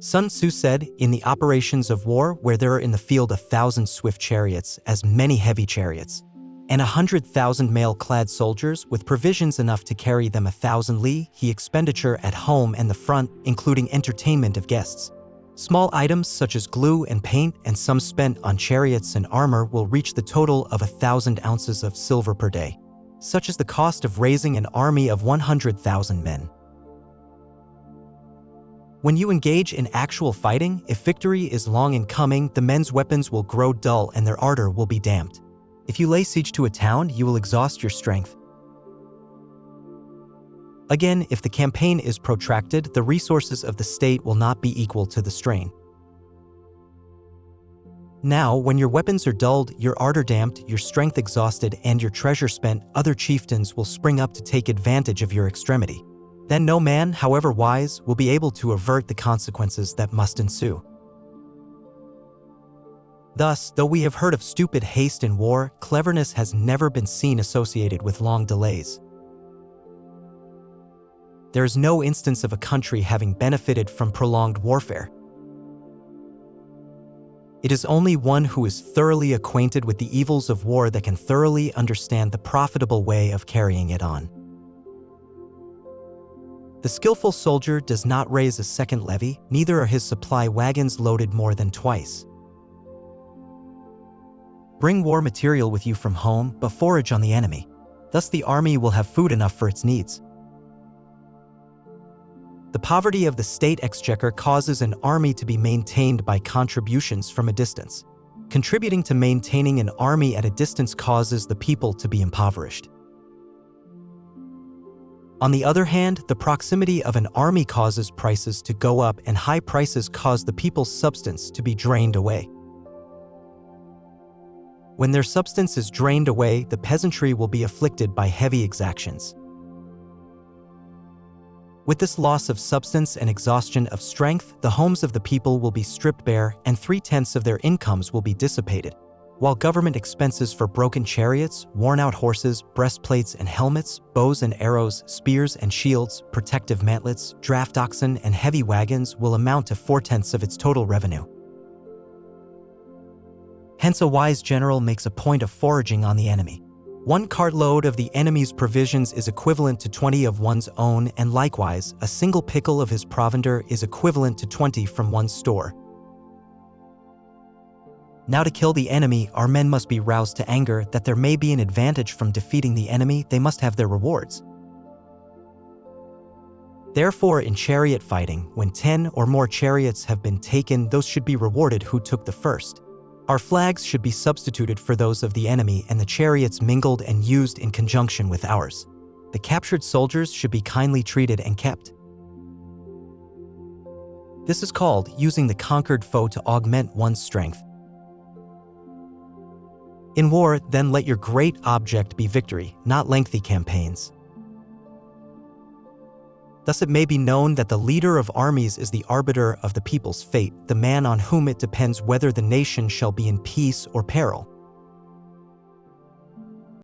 Sun Tzu said, "In the operations of war, where there are in the field 1,000 swift chariots, as many heavy chariots, and 100,000 mail-clad soldiers with provisions enough to carry them 1,000 li, he expenditure at home and the front, including entertainment of guests. Small items such as glue and paint and some spent on chariots and armor will reach the total of 1,000 ounces of silver per day. Such is the cost of raising an army of 100,000 men." When you engage in actual fighting, if victory is long in coming, the men's weapons will grow dull and their ardor will be damped. If you lay siege to a town, you will exhaust your strength. Again, if the campaign is protracted, the resources of the state will not be equal to the strain. Now, when your weapons are dulled, your ardor damped, your strength exhausted, and your treasure spent, other chieftains will spring up to take advantage of your extremity. Then no man, however wise, will be able to avert the consequences that must ensue. Thus, though we have heard of stupid haste in war, cleverness has never been seen associated with long delays. There is no instance of a country having benefited from prolonged warfare. It is only one who is thoroughly acquainted with the evils of war that can thoroughly understand the profitable way of carrying it on. The skillful soldier does not raise a second levy, neither are his supply wagons loaded more than twice. Bring war material with you from home, but forage on the enemy. Thus the army will have food enough for its needs. The poverty of the state exchequer causes an army to be maintained by contributions from a distance. Contributing to maintaining an army at a distance causes the people to be impoverished. On the other hand, the proximity of an army causes prices to go up, and high prices cause the people's substance to be drained away. When their substance is drained away, the peasantry will be afflicted by heavy exactions. With this loss of substance and exhaustion of strength, the homes of the people will be stripped bare, and 3/10 of their incomes will be dissipated, while government expenses for broken chariots, worn-out horses, breastplates and helmets, bows and arrows, spears and shields, protective mantlets, draft oxen, and heavy wagons will amount to 4/10 of its total revenue. Hence a wise general makes a point of foraging on the enemy. 1 cartload of the enemy's provisions is equivalent to 20 of one's own, and likewise, a single pickle of his provender is equivalent to 20 from one's store. Now to kill the enemy, our men must be roused to anger. That there may be an advantage from defeating the enemy, they must have their rewards. Therefore, in chariot fighting, when 10 or more chariots have been taken, those should be rewarded who took the first. Our flags should be substituted for those of the enemy, and the chariots mingled and used in conjunction with ours. The captured soldiers should be kindly treated and kept. This is called using the conquered foe to augment one's strength. In war, then, let your great object be victory, not lengthy campaigns. Thus it may be known that the leader of armies is the arbiter of the people's fate, the man on whom it depends whether the nation shall be in peace or peril.